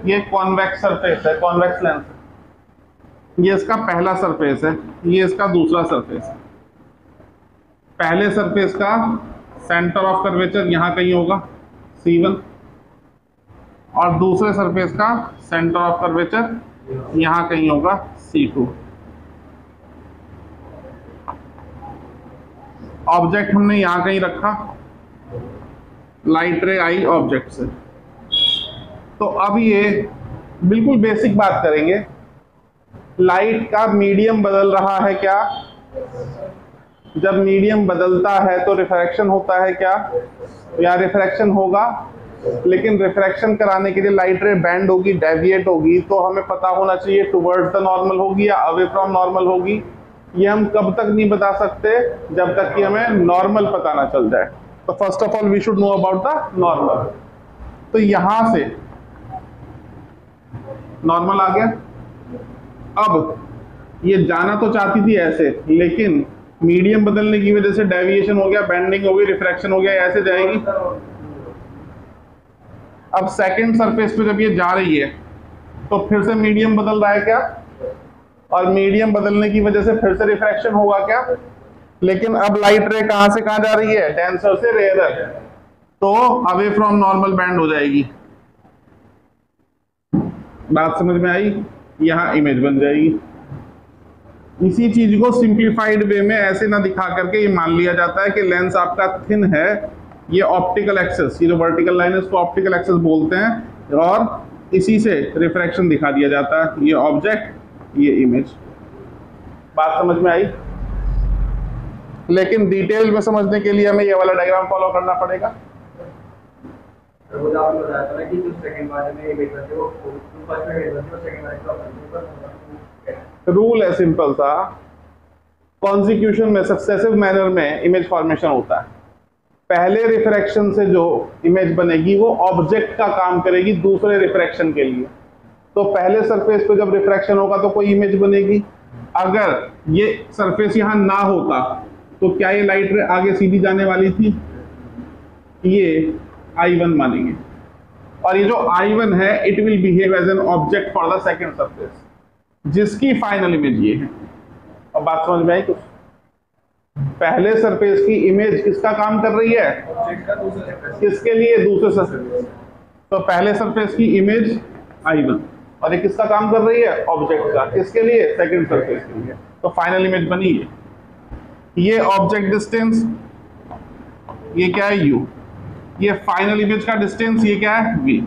ये convex surface है, convex lens है। ये इसका पहला सरफेस है, ये इसका दूसरा सरफेस है। पहले सरफेस का सेंटर ऑफ कर्वेचर यहां कहीं होगा C1, और दूसरे सरफेस का सेंटर ऑफ कर्वेचर यहां कहीं होगा C2। ऑब्जेक्ट हमने यहां कहीं रखा, लाइट रे आई ऑब्जेक्ट से। तो अब ये बिल्कुल बेसिक बात करेंगे, लाइट का मीडियम बदल रहा है क्या? जब मीडियम बदलता है तो रिफ्रैक्शन होता है क्या? या रिफ्रैक्शन होगा, लेकिन रिफ्रैक्शन कराने के लिए लाइट रे बैंड होगी, डेविएट होगी, तो हमें पता होना चाहिए टुवर्ड्स द नॉर्मल होगी या अवे फ्रॉम नॉर्मल होगी। ये हम कब तक नहीं बता सकते? जब तक कि हमें नॉर्मल पता ना चल जाए। तो first of all we should know about the normal. तो यहां से नॉर्मल आ गया। अब ये जाना तो चाहती थी ऐसे, लेकिन मीडियम बदलने की वजह से डेविएशन हो गया, बेंडिंग हो गई, रिफ्रैक्शन हो गया, ऐसे जाएगी। अब सेकंड सरफेस पे जब ये जा रही है तो फिर से मीडियम बदल रहा है क्या? और मीडियम बदलने की वजह से फिर से रिफ्रैक्शन होगा क्या? लेकिन अब लाइट रे कहां से कहां जा रही है? डेंसर से रेयर, तो अवे फ्रॉम नॉर्मल बैंड हो जाएगी। बात समझ में आई? यहां इमेज बन जाएगी। इसी चीज को सिंप्लीफाइड वे में ऐसे ना दिखा करके ये मान लिया जाता है कि लेंस आपका थिन है, ये ऑप्टिकल एक्सेस, ये जो वर्टिकल लाइन है इसको ऑप्टिकल एक्सेस बोलते हैं, और इसी से रिफ्रैक्शन दिखा दिया जाता है। ये ऑब्जेक्ट, ये इमेज। बात समझ में आई? लेकिन डिटेल में समझने के लिए हमें ये वाला डायग्राम फॉलो करना पड़ेगा। रूल है सिंपल सा, कॉन्सिक्यूशन में सक्सेसिव मैनर में इमेज फॉर्मेशन होता है। पहले रिफ्रैक्शन से जो इमेज बनेगी वो ऑब्जेक्ट का काम करेगी दूसरे रिफ्रैक्शन के लिए। तो पहले सरफेस पे जब रिफ्रैक्शन होगा तो कोई इमेज बनेगी। अगर ये सरफेस यहां ना होता तो क्या ये लाइट रे आगे सीधी जाने वाली थी? ये I1 मानेंगे, और ये जो I1 है it will behave as an object for the second surface, जिसकी फाइनल इमेज ये है। अब बात समझ में आई? कुछ पहले सरफेस की इमेज किसका काम कर रही है? किसके लिए? दूसरे सरफेस। तो पहले सरफेस की इमेज I1, और ये किसका काम कर रही है? ऑब्जेक्ट का। किसके लिए? सेकंड सरफेस के लिए। तो फाइनल इमेज बनी है। ये ऑब्जेक्ट डिस्टेंस, ये क्या है? U। ये फाइनल इमेज का डिस्टेंस, ये क्या है? V।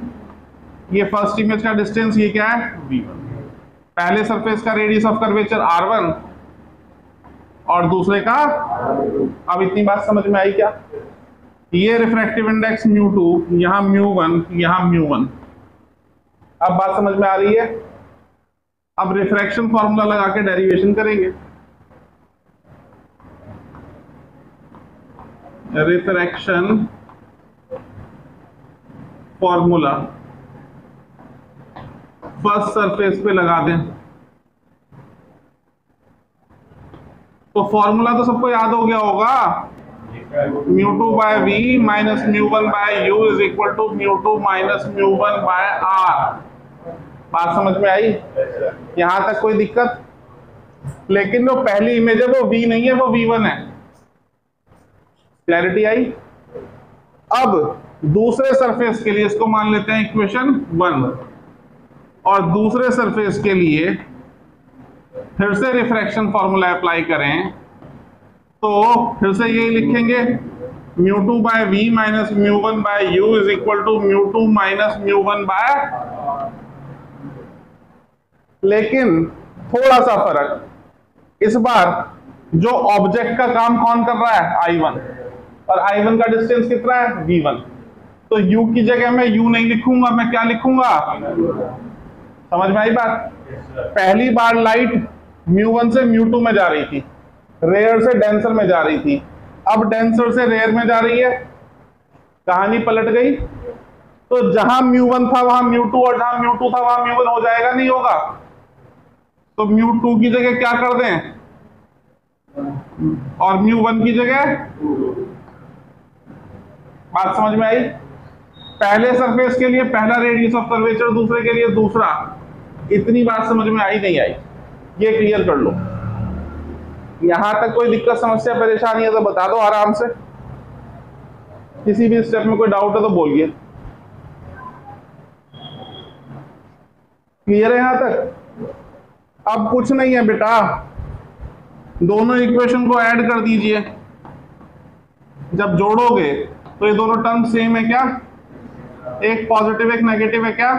ये फर्स्ट इमेज का डिस्टेंस, ये क्या है? V1। पहले सरफेस का रेडियस ऑफ कर्वेचर R1 और दूसरे का। अब इतनी बात समझ में आई क्या? ये रिफ्रैक्टिव इंडेक्स μ2, यहां μ1, यहां μ1। अब बात समझ में आ रही है? अब रिफ्रैक्शन फॉर्मूला लगा के डेरिवेशन करेंगे। रिफ्रैक्शन फॉर्मूला फर्स्ट सरफेस पे लगा दें तो फॉर्मूला तो सबको याद हो गया होगा, μ2 by V minus μ1 by U is equal to μ2 minus μ1 by R। बात समझ में आई? यहां तक कोई दिक्कत? लेकिन जो पहली इमेज है वो V नहीं है, वो V1 है। क्लैरिटी आई? अब दूसरे सरफेस के लिए इसको मान लेते हैं इक्वेशन 1, और दूसरे सरफेस के लिए फिर से रिफ्रैक्शन फॉर्मूला अप्लाई करें तो फिर से यही लिखेंगे, μ2 by V minus μ1 by U is equal to μ2 minus μ1 by. लेकिन थोड़ा सा फर्क, इस बार जो ऑब्जेक्ट का काम कौन कर रहा है? I1, और I1 का डिस्टेंस कितना है? V1। तो U की जगह मैं U नहीं लिखूंगा, मैं क्या लिखूंगा? समझ में आई बात? पहली बार लाइट μ1 से μ2 में जा रही थी, रेयर से डेंसर में जा रही थी। अब डेंसर से रेयर में जा रही है, कहानी पलट गई। तो जहां μ1 था वहां μ2, और जहां μ2 था वहां μ1 हो जाएगा, नहीं होगा? तो μ2 की जगह क्या कर दें, और μ1 की जगह। बात समझ में आई? पहले सरफेस के लिए पहला रेडियस ऑफ कर्वेचर, दूसरे के लिए दूसरा। इतनी बात समझ में आई नहीं आई, ये क्लियर कर लो। यहां तक कोई दिक्कत समस्या परेशानी है तो बता दो आराम से। किसी भी स्टेप में कोई डाउट है तो बोलिए। क्लियर है यहां तक? अब कुछ नहीं है बेटा, दोनों इक्वेशन को ऐड कर दीजिए। जब जोड़ोगे तो ये दोनों टर्म सेम है क्या? एक पॉजिटिव एक नेगेटिव है क्या?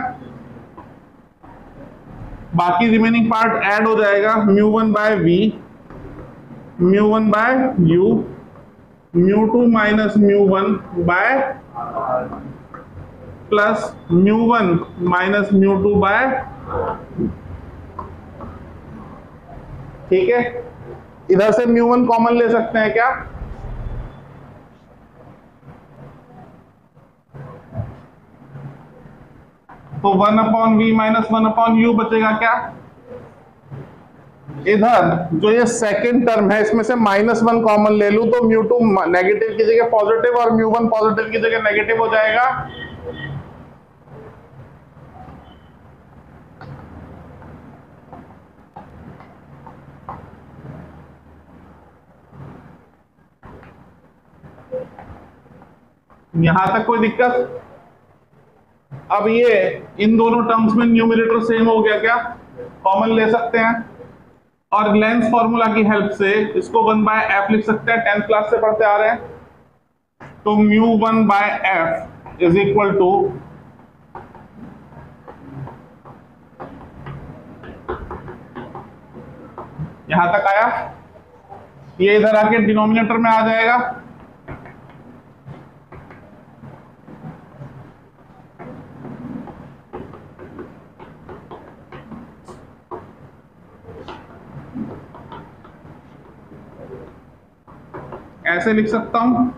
बाकी रिमेनिंग पार्ट ऐड हो जाएगा। μ1 by v, μ1 by u, μ2 minus μ1 by plus μ1 minus μ2 by. ठीक है, इधर से μ1 कॉमन ले सकते हैं क्या? तो 1/v माइनस 1/u बचेगा क्या? इधर जो ये सेकंड टर्म है इसमें से -1 कॉमन ले लूं तो μ2 नेगेटिव की जगह पॉजिटिव और μ1 पॉजिटिव की जगह नेगेटिव हो जाएगा। यहां तक कोई दिक्कत? अब ये इन दोनों टर्म्स में न्यूमरेटर सेम हो गया क्या? कॉमन ले सकते हैं और लेंस फॉर्मूला की हेल्प से इसको 1/f लिख सकते हैं। 10th क्लास से पढ़ते आ रहे हैं। तो μ1/f इज इक्वल टू यहां तक आया, ये इधर आके डिनोमिनेटर में आ जाएगा। ऐसे लिख सकता हूं,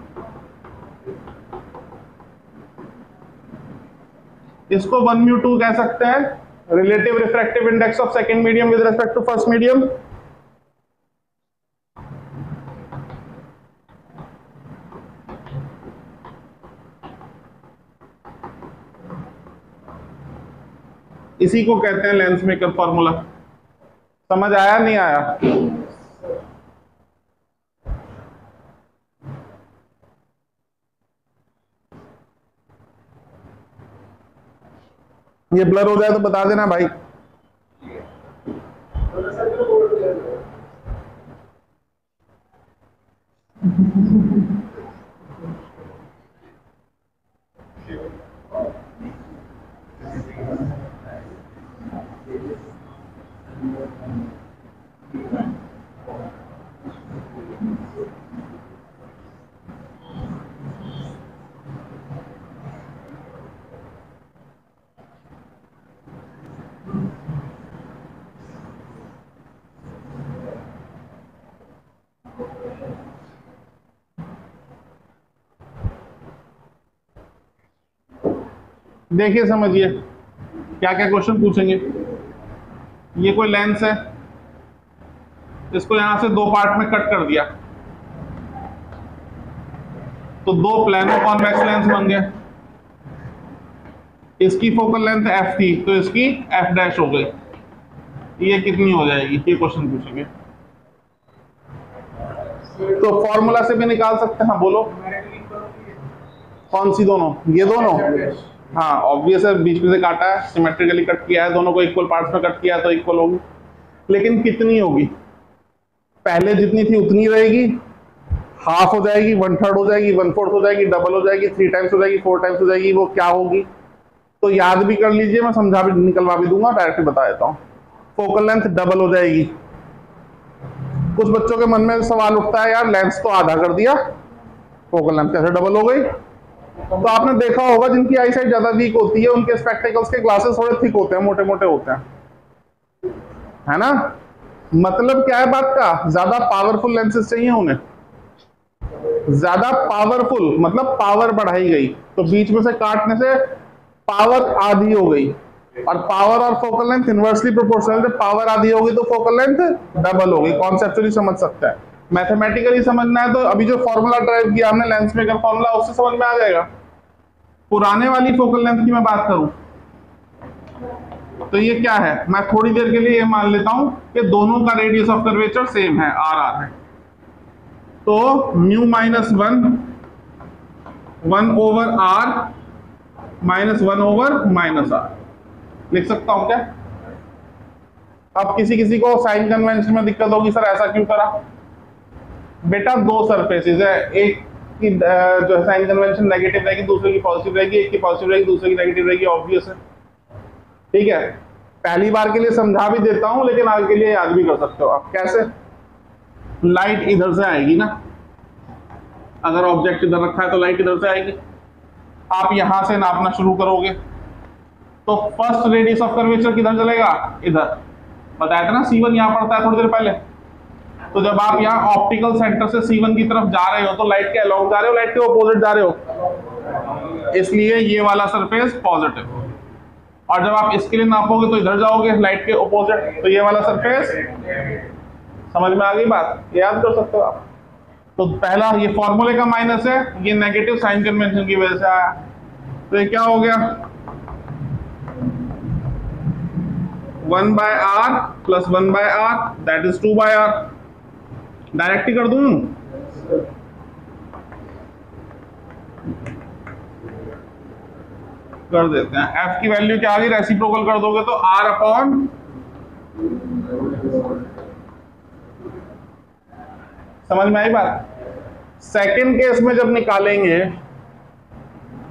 इसको 1μ2 कह सकते हैं, relative refractive index of second medium with respect to first medium. इसी को कहते हैं लेंस मेकर फॉर्मूला। समझ आया नहीं आया? ये ब्लर हो जाए तो बता देना भाई। देखिए समझिए क्या क्या क्वेश्चन पूछेंगे। ये कोई लेंस है, इसको यहां से दो पार्ट में कट कर दिया तो दो प्लेनो कॉन्वेक्स लेंस बन गए। इसकी फोकल लेंथ f थी तो इसकी f डैश हो गई। ये कितनी हो जाएगी? ये क्वेश्चन पूछेंगे। तो फॉर्मूला से भी निकाल सकते हैं। बोलो कौन सी दोनों? ये दोनों, हाँ ऑब्वियस है, बीच में से काटा है, सिमेट्रिकली कट किया है, दोनों को इक्वल पार्ट्स में कट किया है तो इक्वल होगी। लेकिन कितनी होगी? पहले जितनी थी उतनी रहेगी, हाफ हो जाएगी, 1/3 हो जाएगी, 1/4 हो जाएगी, डबल हो जाएगी, 3 टाइम्स हो जाएगी, 4 टाइम्स हो जाएगी, वो क्या होगी? तो याद भी कर लीजिए, मैं समझा भी निकलवा भी दूंगा, डायरेक्ट बता देता हूँ। फोकल लेंथ डबल हो जाएगी। कुछ बच्चों के मन में सवाल उठता है, यार लेंस तो आधा कर दिया, फोकल लेंथ कैसे डबल हो गई? तो आपने देखा होगा जिनकी आई साइट ज्यादा वीक होती है उनके स्पेक्टेकल्स के ग्लासेस थोड़े थिक होते हैं, मोटे मोटे होते हैं, है ना? मतलब क्या है बात का? ज्यादा पावरफुल लेंसेज चाहिए उन्हें, ज्यादा पावरफुल मतलब पावर बढ़ाई गई तो बीच में से काटने से पावर आधी हो गई, और पावर और फोकल लेंथ इनवर्सली प्रोपोर्शनल। जब पावर आधी होगी तो फोकल लेंथ डबल होगी। कॉन्सेप्चुअली समझ सकते हैं, मैथमेटिकली समझना है तो अभी जो फॉर्मूला ड्राइव किया हमने लेंस मेकर फॉर्मूला, उससे समझ में आ जाएगा। पुराने वाली फोकल लेंथ की मैं बात करूं तो ये क्या है, मैं थोड़ी देर के लिए ये मान लेता हूं कि दोनों का रेडियस ऑफ कर्वेचर सेम है, आर आर है। तो mu minus 1 over R minus 1 over minus R लिख सकता हूं क्या? अब किसी किसी को साइन कन्वेंशन में दिक्कत होगी, सर ऐसा क्यों करा? बेटा दो सरफेसेस है, एक की जो साइन कन्वेंशन नेगेटिव रहेगी, दूसरे की पॉजिटिव रहेगी, एक की पॉजिटिव रहेगी, दूसरे की नेगेटिव रहेगी, ऑब्वियस है। ठीक है, पहली बार के लिए समझा भी देता हूं, लेकिन आगे के लिए याद भी कर सकते हो आप। कैसे? लाइट इधर से आएगी ना, अगर ऑब्जेक्ट इधर रखा है तो लाइट इधर से आएगी। आप यहां से नापना शुरू करोगे तो फर्स्ट रेडियस ऑफ कर्वेचर किधर चलेगा? इधर। बताया था ना C1 यहां पड़ता है थोड़ी देर पहले। तो जब आप यहाँ ऑप्टिकल सेंटर से C1 की तरफ जा रहे हो तो लाइट के अलोंग जा रहे हो, लाइट के ऑपोजिट जा रहे हो, इसलिए ये वाला सरफेस पॉजिटिव। और जब आप इसके लिए नापोगे तो इधर जाओगे लाइट के ऑपोजिट, तो ये वाला सरफेस। समझ में आ गई बात? याद कर सकते हो आप। तो पहला ये फॉर्मूले का माइनस है, ये नेगेटिव साइन कन्वेंशन की वजह से आया। तो ये क्या हो गया? 1/r plus 1/r that is 2/r। Direct ही कर दूं? कर देते हैं। f की वैल्यू क्या आ गई? रेसिप्रोकल कर दोगे तो r अपॉन, समझ में आई बात? सेकेंड केस में जब निकालेंगे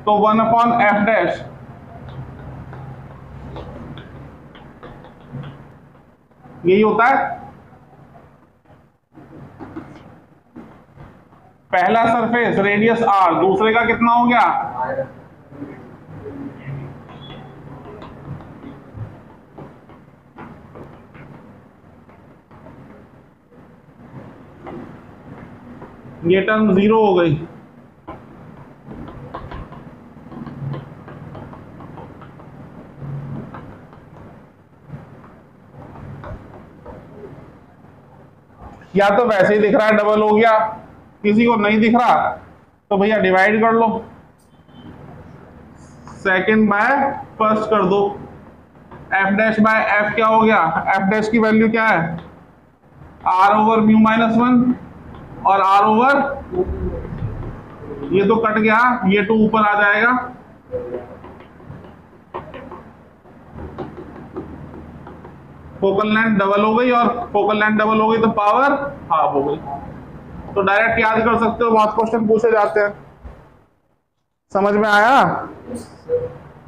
तो 1 अपॉन f डैश, यही होता है। पहला सरफेस रेडियस r, दूसरे का कितना हो गया? ये टर्म 0 हो गई। या तो वैसे ही दिख रहा है डबल हो गया, किसी को नहीं दिख रहा तो भैया डिवाइड कर लो, सेकंड बाय फर्स्ट कर दो। f डैश बाय f क्या हो गया? f डैश की वैल्यू क्या है? r ओवर म्यू माइनस 1 और r ओवर, ये तो कट गया, ये 2 ऊपर आ जाएगा। फोकल लेंथ डबल हो गई, और फोकल लेंथ डबल हो गई तो पावर हाफ हो गई। तो डायरेक्ट याद कर सकते हो, बहुत क्वेश्चन पूछे जाते हैं। समझ में आया?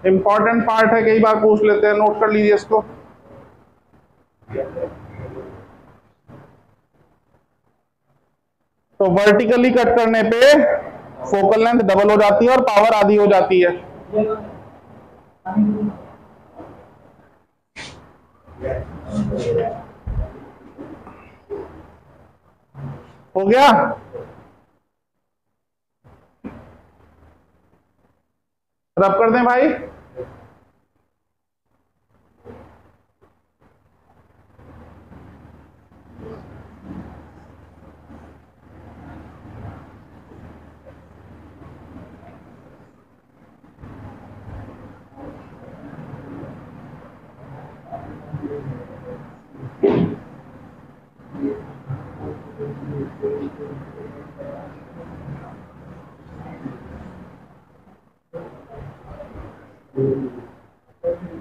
इंपॉर्टेंट पार्ट है, कई बार पूछ लेते हैं, नोट कर लीजिए इसको। तो वर्टिकली कट करने पे फोकल लेंथ डबल हो जाती है और पावर आधी हो जाती है। हो गया? रब कर दें भाई।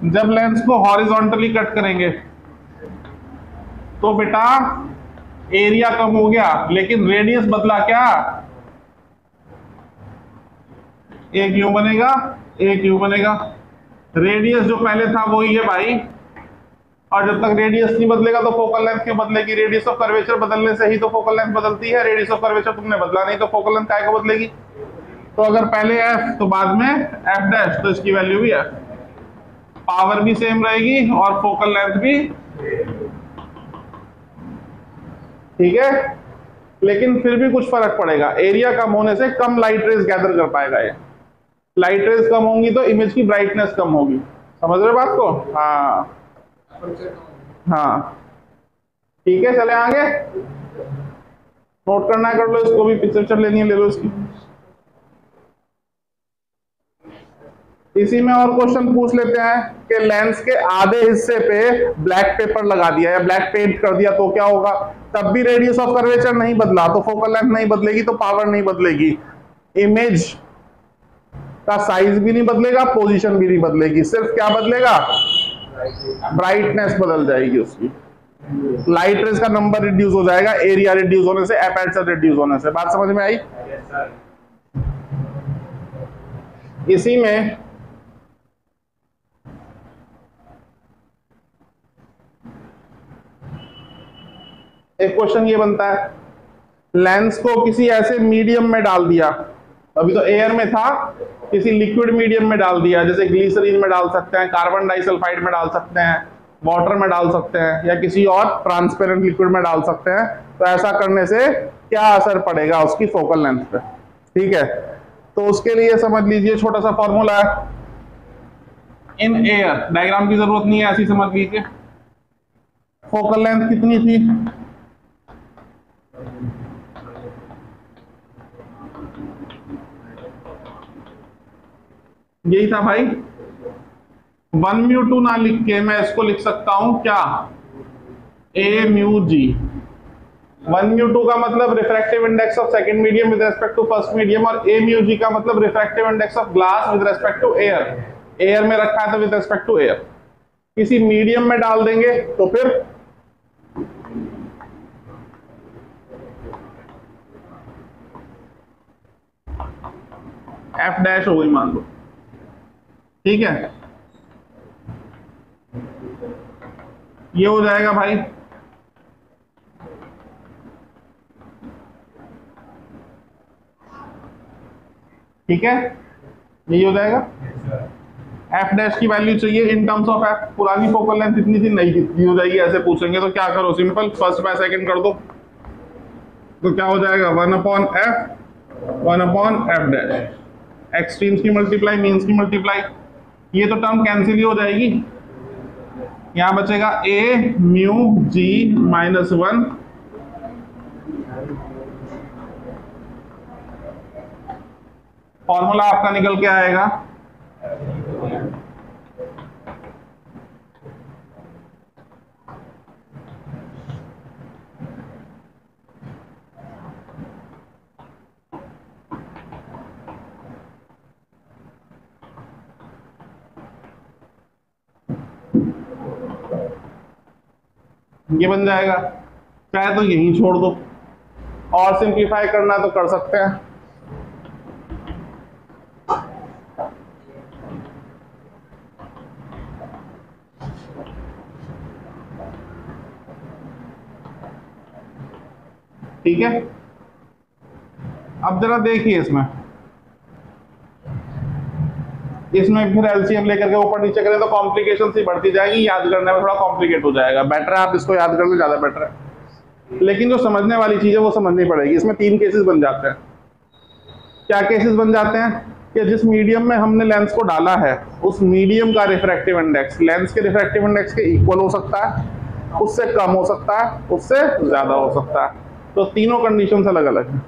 जब लेंस को हॉरिजॉन्टली कट करेंगे तो बेटा एरिया कम हो गया, लेकिन रेडियस बदला क्या? एक यू बनेगा, एक यू बनेगा। रेडियस जो पहले था वही है भाई, और जब तक रेडियस नहीं बदलेगा तो फोकल लेंथ क्यों बदलेगी? रेडियस ऑफ कर्वेचर बदलने से ही तो फोकल लेंथ बदलती है। रेडियस ऑफ कर्वेचर तुमने बदला नहीं तो फोकल लेंथ काय को बदलेगी? तो अगर पहले f तो बाद में f डैश, तो इसकी वैल्यू भी f। पावर भी सेम रहेगी और फोकल लेंथ भी, ठीक है। लेकिन फिर भी कुछ फर्क पड़ेगा, एरिया कम होने से कम लाइट रेज गैदर कर पाएगा ये। लाइट रेज कम होंगी तो इमेज की ब्राइटनेस कम होगी। समझ रहे बात को? हाँ हाँ, ठीक है। चले आगे, नोट करना है कर लो, इसको भी पिक्चर लेनी है ले लो इसकी। इसी में और क्वेश्चन पूछ लेते हैं कि लेंस के आधे हिस्से पे ब्लैक पेपर लगा दिया या ब्लैक पेंट कर दिया तो क्या होगा, तब भी रेडियस ऑफ कर्वेचर नहीं बदला तो फोकल लेंथ नहीं बदलेगी, तो पावर नहीं बदलेगी, इमेज का साइज भी नहीं बदलेगा, पोजीशन भी नहीं बदलेगी, सिर्फ क्या बदलेगा, ब्राइटनेस बदल जाएगी उसकी, लाइट रेज का नंबर रिड्यूस हो जाएगा एरिया रिड्यूस होने से, एपर्चर रिड्यूस होने से। बात समझ में आई? इसी में एक क्वेश्चन ये बनता है, लेंस को किसी ऐसे मीडियम में डाल दिया, अभी तो एयर में था, किसी लिक्विड मीडियम में डाल दिया, जैसे ग्लिसरीन में डाल सकते हैं, कार्बन डाइसल्फाइड में डाल सकते हैं, वाटर में डाल सकते हैं, या किसी और ट्रांसपेरेंट लिक्विड में डाल सकते हैं। तो ऐसा करने से क्या असर पड़ेगा उसकी फोकल लेंथ पे? ठीक है, तो उसके लिए समझ लीजिए छोटा सा फॉर्मूला है, इन एयर, डायग्राम की जरूरत नहीं है, ऐसी समझ लीजिए। फोकल लेंथ कितनी थी, यही था भाई, 1μ2 ना लिख के मैं इसको लिख सकता हूं क्या, a म्यू जी। 1μ2 का मतलब refractive index of second medium with respect to first medium, और a म्यू जी का मतलब refractive index of glass with respect to air, air में रखा है तो विद रेस्पेक्ट टू एयर। किसी मीडियम में डाल देंगे तो फिर f डैश हो गई मान लो, ठीक है, ये हो जाएगा भाई, ठीक है, यही हो जाएगा। f डैश की वैल्यू चाहिए इन टर्म्स ऑफ f, पुरानी फोकल लेंथ इतनी थी, नहीं कितनी हो जाएगी, ऐसे पूछेंगे तो क्या करो, सिंपल फर्स्ट बाय सेकंड कर दो, तो क्या हो जाएगा 1/f डैश, एक्सट्रीम्स की मल्टीप्लाई मीन्स की मल्टीप्लाई, ये तो टर्म कैंसिल ही हो जाएगी, यहां बचेगा a mu g minus 1 formula आपका निकल के आएगा ये बन जाएगा, चाहे तो यहीं छोड़ दो, और सिंप्लीफाई करना तो कर सकते हैं। ठीक है, अब जरा देखिए इसमें फिर एलसीएम लेकर के ऊपर नीचे करें तो कॉम्प्लिकेशन सी बढ़ती जाएगी, याद करने में थोड़ा कॉम्प्लिकेट हो जाएगा, बेटर है आप इसको याद कर ले, ज्यादा बेटर है। लेकिन जो समझने वाली चीज है वो समझनी पड़ेगी। इसमें 3 केसेस बन जाते हैं। क्या केसेस बन जाते हैं कि जिस मीडियम में हमने लेंस को डाला है उस मीडियम का रिफ्रैक्टिव इंडेक्स लेंस के रिफ्रैक्टिव इंडेक्स के इक्वल हो सकता है, उससे कम हो सकता है, उससे ज्यादा हो सकता है। तो तीनों कंडीशन अलग अलग है,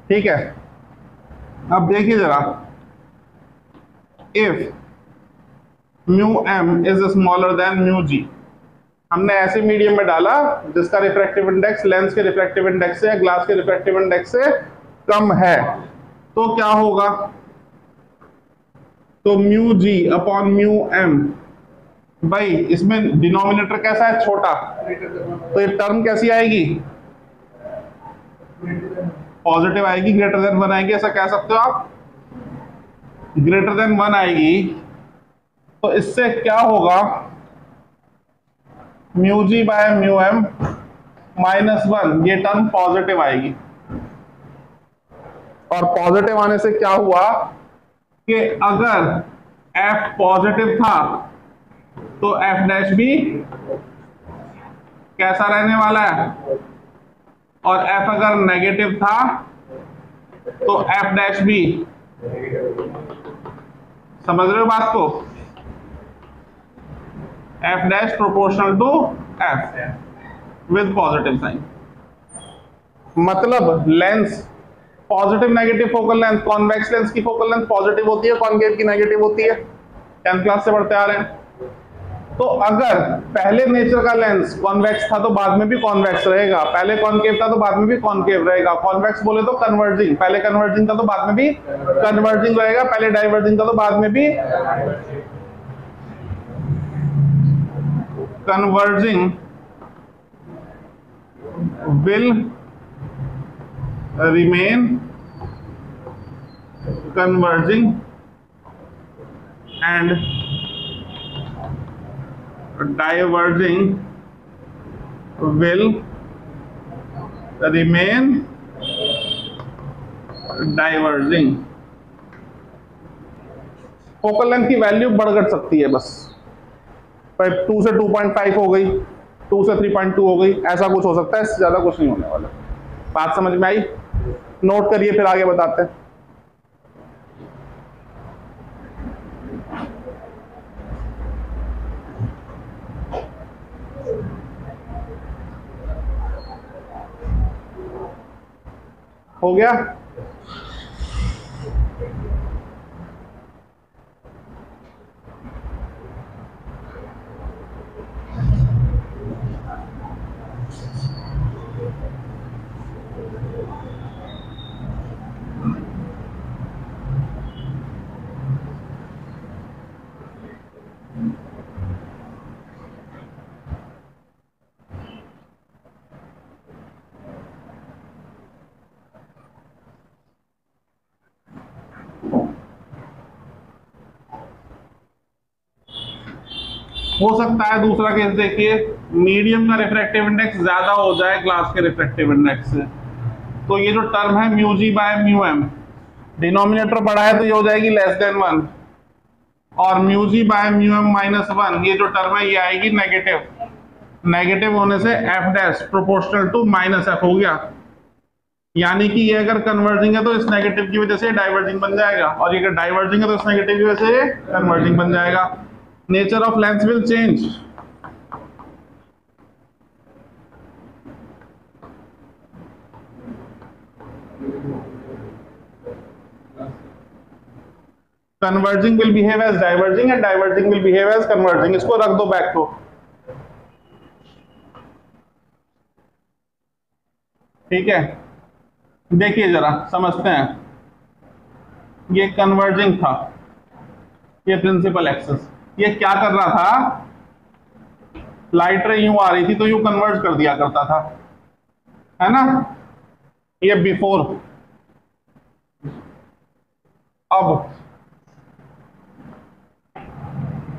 ठीक है। अब देखिए जरा, if mu M is smaller than mu G, हमने ऐसे मीडियम में डाला जिसका रिफ्रैक्टिव इंडेक्स लेंस के रिफ्रैक्टिव इंडेक्स से या ग्लास के रिफ्रैक्टिव इंडेक्स से कम है, तो क्या होगा, तो mu g upon mu M, भाई इसमें डिनोमिनेटर कैसा है, छोटा, तो ये टर्म कैसी आएगी, पॉजिटिव आएगी, ग्रेटर देन 1 आएगी, ऐसा कह सकते हो आप, ग्रेटर देन 1 आएगी। तो इससे क्या होगा, mu g by mu m minus 1, ये टर्म पॉजिटिव आएगी। और पॉजिटिव आने से क्या हुआ कि अगर f पॉजिटिव था तो f डैश भी कैसा रहने वाला है, और f अगर नेगेटिव था तो f डैश भी, समझ रहे हो बात को, f dash proportional to f with positive sign. मतलब lens positive negative focal length, convex lens की फोकल लेंथ पॉजिटिव होती है, कॉनकेव की नेगेटिव होती है, 10th क्लास से पढ़ते आ रहे हैं। तो अगर पहले नेचर का लेंस कॉन्वेक्स था तो बाद में भी कॉन्वेक्स रहेगा, पहले कॉनकेव था तो बाद में भी कॉनकेव रहेगा। कॉन्वेक्स बोले तो कन्वर्जिंग, पहले कन्वर्जिंग था तो बाद में भी कन्वर्जिंग रहेगा, पहले डाइवर्जिंग था तो बाद में भी converging will remain converging and diverging will remain diverging। Focal length की वैल्यू बढ़ घट सकती है बस, 2 से 2.5 हो गई, 2 से 3.2 हो गई, ऐसा कुछ हो सकता है, इससे ज्यादा कुछ नहीं होने वाला। बात समझ में आई? नोट करिए, फिर आगे बताते हैं। हो गया? हो सकता है दूसरा केस देखिए, मीडियम का रिफ्रैक्टिव इंडेक्स ज्यादा हो जाए ग्लास के रिफ्रैक्टिव इंडेक्स से, तो ये जो टर्म है mu g by mu m, denominator बड़ा है तो ये हो जाएगी लेस देन 1, और mu g by mu m minus 1, ये जो टर्म है ये आएगी नेगेटिव। नेगेटिव होने से f dash proportional to minus f हो गया, यानी कि ये अगर कन्वर्जिंग है तो इस नेगेटिव की वजह से डाइवर्जिंग बन जाएगा, और ये अगर डाइवर्जिंग है तो इस नेगेटिव की वजह से कन्वर्जिंग बन जाएगा। Nature of lens will change. Converging will behave as diverging and diverging will behave as converging. इसको रख दो बैक को, ठीक है। देखिए जरा समझते हैं, ये कन्वर्जिंग था, ये प्रिंसिपल एक्सिस, ये क्या कर रहा था, लाइट रे यूं आ रही थी तो यूं कन्वर्ज कर दिया करता था, है ना, ये बिफोर। अब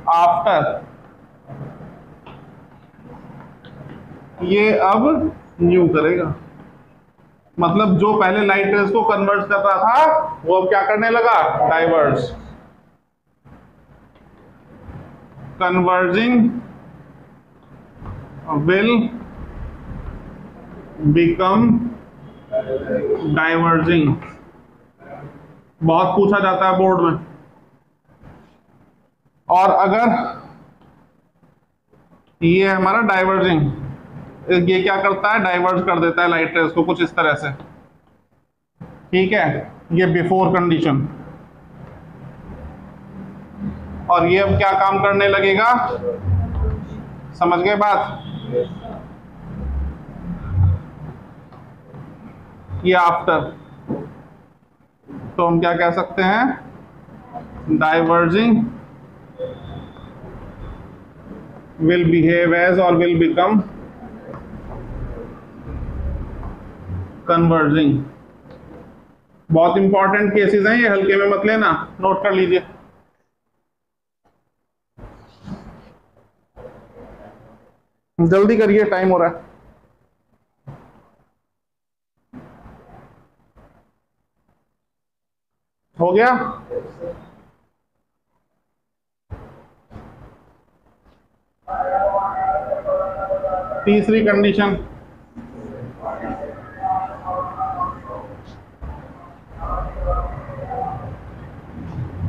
आफ्टर ये अब न्यू करेगा, मतलब जो पहले लाइट रेज को कन्वर्ज कर रहा था वो अब क्या करने लगा, diverge. Converging will become diverging, बहुत पूछा जाता है बोर्ड में। और अगर ये है हमारा डाइवर्जिंग, ये क्या करता है, डाइवर्ज कर देता है लाइट रेज को कुछ इस तरह से, ठीक है, ये बिफोर कंडीशन। और ये अब क्या काम करने लगेगा, समझ गए बात? ये आफ्टर, तो हम क्या कह सकते हैं, diverging will behave as or will become converging। बहुत इंपॉर्टेंट केसेस हैं ये, हल्के में मत लेना, नोट कर लीजिए। जल्दी करिए, टाइम हो रहा है। हो गया? तीसरी कंडीशन,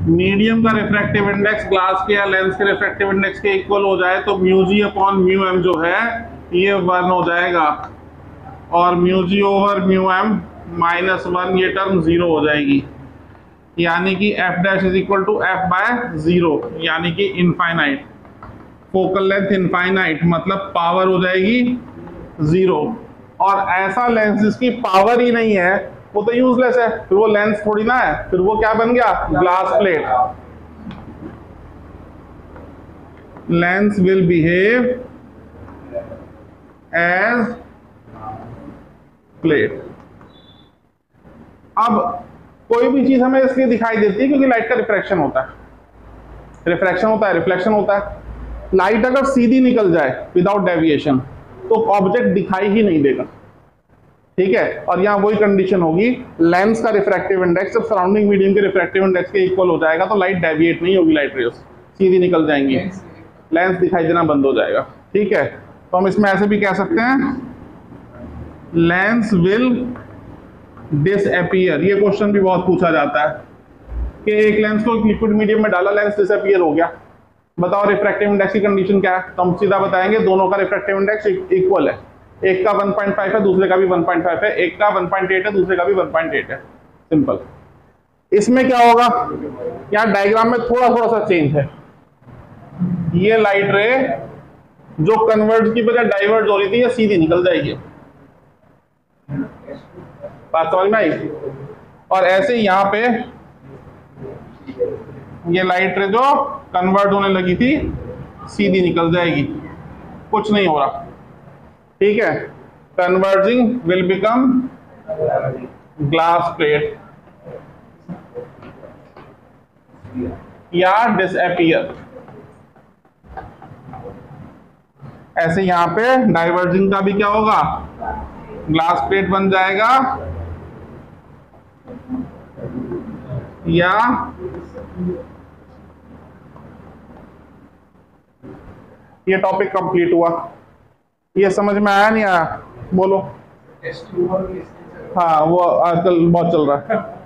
मीडियम का रिफ्रैक्टिव इंडेक्स ग्लास के या लेंस के रिफ्रैक्टिव इंडेक्स के इक्वल हो जाए तो mu g upon mu m जो है ये 1 हो जाएगा, और mu g over mu m -1 ये टर्म 0 हो जाएगी, यानी कि f dash is equal to f by 0, यानी कि इनफाइनाइट। फोकल लेंथ इनफाइनाइट मतलब पावर हो जाएगी 0। और ऐसा लेंस जिसकी पावर ही नहीं है वो तो यूजलेस है, फिर वो लेंस थोड़ी ना है, फिर वो क्या बन गया, glass plate. Lens will behave as plate. अब कोई भी चीज हमें इसलिए दिखाई देती है क्योंकि लाइट का रिफ्रैक्शन होता है, रिफ्रैक्शन होता है, रिफ्लेक्शन होता है। लाइट अगर सीधी निकल जाए विदाउट डेविएशन तो ऑब्जेक्ट दिखाई ही नहीं देगा, ठीक है। और यहाँ वही कंडीशन होगी, लेंस का रिफ्रैक्टिव इंडेक्स जब सराउंडिंग मीडियम के रिफ्रैक्टिव इंडेक्स के इक्वल हो जाएगा तो लाइट डेविएट नहीं होगी, लाइट रेज सीधी निकल जाएंगी, लेंस दिखाई देना बंद हो जाएगा, ठीक है। तो हम इसमें ऐसे भी कह सकते हैं लेंस विल डिसअपीयर। ये क्वेश्चन भी बहुत पूछा जाता है कि एक लेंस को लिक्विड मीडियम में डाला, लेंस डिसअपीयर हो गया, बताओ रिफ्रैक्टिव इंडेक्स की कंडीशन क्या है। तो हम सीधा बताएंगे दोनों का रिफ्रैक्टिव इंडेक्स इक्वल है, एक का 1.5 है दूसरे का भी 1.5 है, एक का 1.8 है दूसरे का भी 1.8 है, सिंपल। इसमें क्या होगा, यहाँ डायग्राम में थोड़ा थोड़ा सा चेंज है। ये लाइट रे जो कन्वर्ज की बजाय डाइवर्ज हो रही थी ये सीधी निकल जाएगी, बात समझ में आई। और ऐसे यहाँ पे ये लाइट रे जो कन्वर्ट होने लगी थी सीधी निकल जाएगी, कुछ नहीं हो रहा, ठीक है। Converging will become glass plate या डिसअपीयर। ऐसे यहां पे डाइवर्जिंग का भी क्या होगा, ग्लास प्लेट बन जाएगा या ये टॉपिक कंप्लीट हुआ। ये समझ में आया नहीं आया, बोलो। हाँ वो आजकल बहुत चल रहा है।